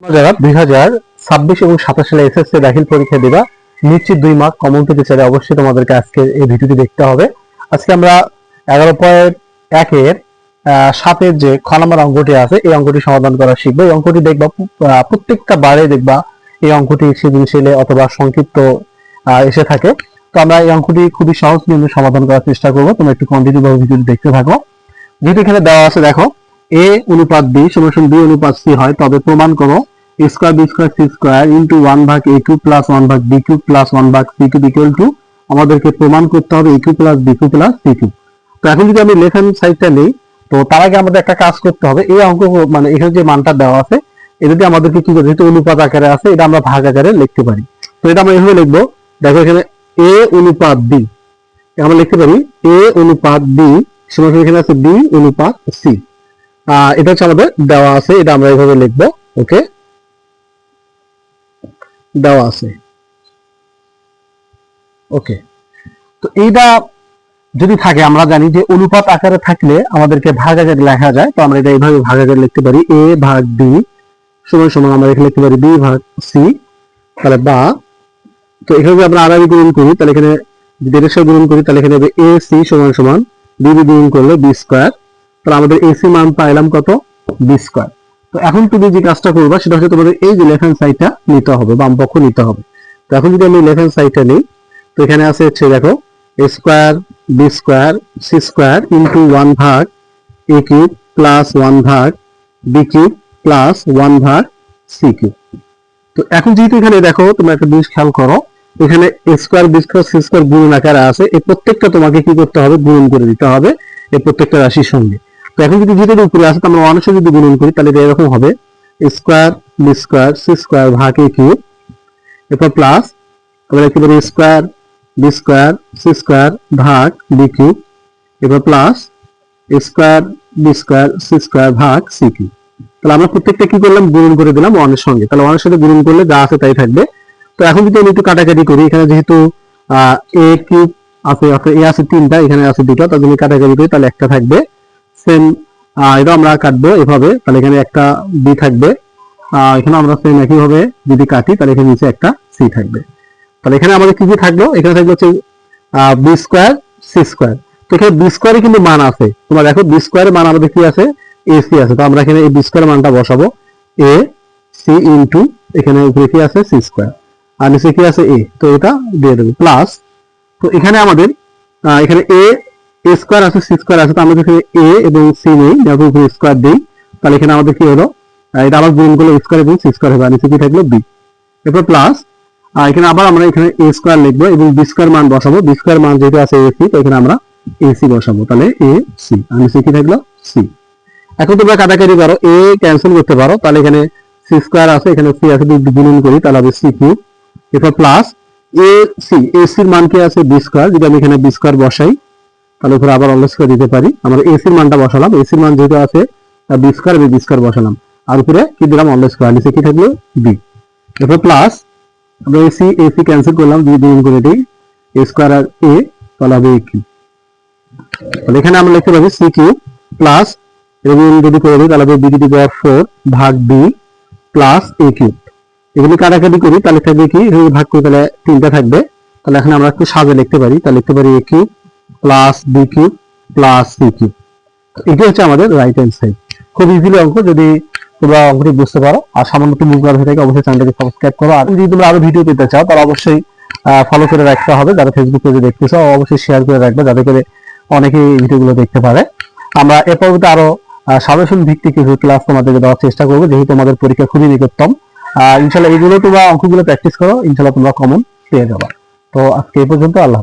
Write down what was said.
যারা 2026 এবং 27 সালে এসএসসি দাখিল পরীক্ষা দিবা, নিশ্চিত 2 মার্ক কমন পেতে চাইলে অবশ্যই তোমাদেরকে আজকে এই ভিডিওটি দেখতে হবে। আজকে আমরা 11.1 এর 7 এর যে খ নাম্বার অঙ্কটি আছে এই অঙ্কটি সমাধান করা শিখবো। এই অঙ্কটি দেখবা প্রত্যেকটা বারে দেখবা এই অঙ্কটি সৃজনশীলে অথবা সংক্ষিপ্ত এসে থাকে। তো আমরা এই অঙ্কটি খুবই সহজ নিয়মে সমাধান করার চেষ্টা করবো। তোমরা একটু কন্টিনিউ ভাবে ভিডিওটি দেখতে থাকো। যেহেতু এখানে দেওয়া আছে, দেখো a অনুপাত b সমান b অনুপাত c হয়, তবে প্রমাণ করো a square b square c square into 1 ভাগ a কিউব প্লাস 1 ভাগ b কিউব প্লাস 1 ভাগ c কিউব ইকুয়াল টু, আমাদেরকে প্রমাণ করতে হবে a cube plus b cube plus c cube. তো এখন যদি আমি লেফট হ্যান্ড সাইডটা নেই, তো তার আগে আমাদের একটা কাজ করতে হবে। এই অঙ্ক মানে এখানে যে মানটা দেওয়া আছে এটা দিয়ে আমাদেরকে কি করতে, যেহেতু অনুপাত আকারে আছে এটা আমরা ভাগ আকারে লিখতে পারি। তো এটা আমরা এভাবে লিখবো, দেখো এখানে a অনুপাত b, আমরা লিখতে পারি a অনুপাত b সমান এখানে আছে b অনুপাত c। এটা হচ্ছে আমাদের দেওয়া আছে, এটা আমরা এইভাবে লিখবো। ওকে, দেওয়া আছে। ওকে, তো এইটা যদি থাকে, আমরা জানি যে অনুপাত আকারে থাকলে আমাদেরকে ভাগ আকারে লেখা যায়। তো আমরা এটা এইভাবে ভাগ আকারে লিখতে পারি, a ভাগ b সমান সমান আমরা এখানে লিখতে পারি b ভাগ c। তাহলে বা, তো এখানে যদি আমরা আড়াআড়ি গুণন করি তাহলে এখানে যদি এর সাথে গুণন করি তাহলে এখানে হবে a c সমান সমান b গুণন করলে b স্কয়ার। তাহলে আমাদের ac মান পাইলাম কত, b স্কয়ার। তো এখন তুমি যে কাজটা করবা সেটা হচ্ছে তোমাদের এই যে লেফট হ্যান্ড সাইডটা নিতে হবে, বাম পক্ষ নিতে হবে। তো এখন যদি আমি লেফট হ্যান্ড সাইডটা নিই, তো এখানে আছে হচ্ছে দেখো a square b square c square into 1 ভাগ a কিউব প্লাস 1 ভাগ b কিউব প্লাস 1 ভাগ c কিউব। তো এখন যেহেতু এখানে দেখো তোমরা একটা জিনিস খেয়াল করো, এখানে a square b square c square গুণন আকারে আছে, এই প্রত্যেকটা তোমাকে কি করতে হবে, গুণন করে দিতে হবে এই প্রত্যেকটা রাশির সঙ্গে। তো এখন যদি যেটা উপরে আছে আমরা 1 এর সাথে যদি গুণন করি তাহলে এটা এরকম হবে a square b square c square ভাগ a কিউব, এরপর প্লাস আমরা একেবারে a square b square c square ভাগ b কিউব, এরপর plus a square b square c square ভাগ c কিউব। তাহলে আমরা প্রত্যেকটা কি করলাম, গুণন করে দিলাম 1 এর সঙ্গে। তাহলে 1 এর সাথে গুণন করলে যা আছে তাই থাকবে। তো এখন যদি আমি একটু কাটাকাটি করি, এখানে যেহেতু a কিউব আছে, a আছে 3টা, এখানে আছে 2টা, তাহলে যদি কাটাকাটি করি তাহলে একটা থাকবে। সেম এটা আমরা কাটবো এভাবে, তাহলে এখানে একটা b থাকবে, এখানে আমরা সেম একই ভাবে যদি কাটি তাহলে এখানে নিচে একটা c থাকবে। তাহলে এখানে আমাদের কি কি থাকলো, এখানে থাকলো হচ্ছে b স্কয়ার c স্কয়ার। তো এখানে b স্কয়ারে কিন্তু মান আছে, তোমরা দেখো b স্কয়ারের মান আমাদের কি আছে, ac আছে। তো আমরা এখানে এই b স্কয়ারের মানটা বসাবো, a c ইনটু এখানে উপরে কি আছে c স্কয়ার আর নিচে কি আছে a, তো এটা দিয়ে দেব প্লাস। তো এখানে আমাদের এখানে a স্কয়ার আছে c স্কয়ার আছে, তো আমরা এখানে a এবং c নেই, দেখো উপরে স্কয়ার দেই, তাহলে এখানে আমাদের কি হলো, এটা আবার গুণ করলে স্কয়ার এবং c স্কয়ার হবে আর নিচে কি থাকলো b, এরপর প্লাস এখানে আবার আমরা এখানে a স্কয়ার লিখবো এবং b স্কয়ার মান বসাবো। b স্কয়ার মান যেহেতু আছে ac, তো এখানে আমরা ac বসাবো, তাহলে ac আর নিচে কি থাকলো c। এখন তোমরা কাটাকাটি করো, a ক্যান্সেল করতে পারো, তাহলে এখানে c স্কয়ার আছে, এখানে c আছে, যদি গুণন করি তাহলে হবে c কিউব, এরপর প্লাস ac, ac এর মান কি আছে b স্কয়ার, যদি আমি এখানে b স্কয়ার বসাই তাহলে উপরে আবার অল স্কয়ার দিতে পারি। আমরা ac এর মানটা বসালাম, ac এর মান যেহেতু আছে b স্কয়ার, b স্কয়ার বসালাম আর উপরে কি দিলাম অল স্কয়ার, নিচে কি থাকলো b, এরপর প্লাস আমরা ac ক্যান্সেল করলাম, যদি গুণ করে দিই a স্কয়ার আর a তাহলে হবে a কিউব। তাহলে এখানে আমরা লিখতে পারি c কিউব প্লাস এবং যদি করে দিই তাহলে হবে b টু দি পাওয়ার 4 ভাগ b প্লাস a কিউব। এগুলি কাটাকাটি করি তাহলে থাকবে কি, ভাগ করি তাহলে 3টা থাকবে। তাহলে এখন আমরা একটু সাজে লিখতে পারি, তাহলে লিখতে পারি a cube plus b cube plus c cube. এটি হচ্ছে আমাদের রাইট হ্যান্ড সাইড। খুব ইজিলি অঙ্ক, যদি তোমরা অঙ্কটি বুঝতে পারো আর সামান্য একটু মুখ হয়ে থাকে অবশ্যই চ্যানেলটাকে সাবস্ক্রাইব করো। আর যদি তোমরা আরো ভিডিও পেতে চাও তাহলে অবশ্যই ফলো করে রাখতে হবে, যারা ফেসবুক পেজে দেখতেছো অবশ্যই শেয়ার করে রাখবে যাতে করে অনেকেই এই ভিডিওগুলো দেখতে পারে। আমরা এর পরবর্তী আরো সাজেশন ভিত্তিক কিছু ক্লাস তোমাদেরকে দেওয়ার চেষ্টা করবো, যেহেতু আমাদের পরীক্ষা খুবই নিকটতম। ইনশাআল্লাহ এগুলো তোমরা অঙ্কগুলো প্র্যাকটিস করো, ইনশাআল্লাহ তোমরা কমন পেয়ে যাবে। তো আজকে এই পর্যন্ত, আল্লাহ।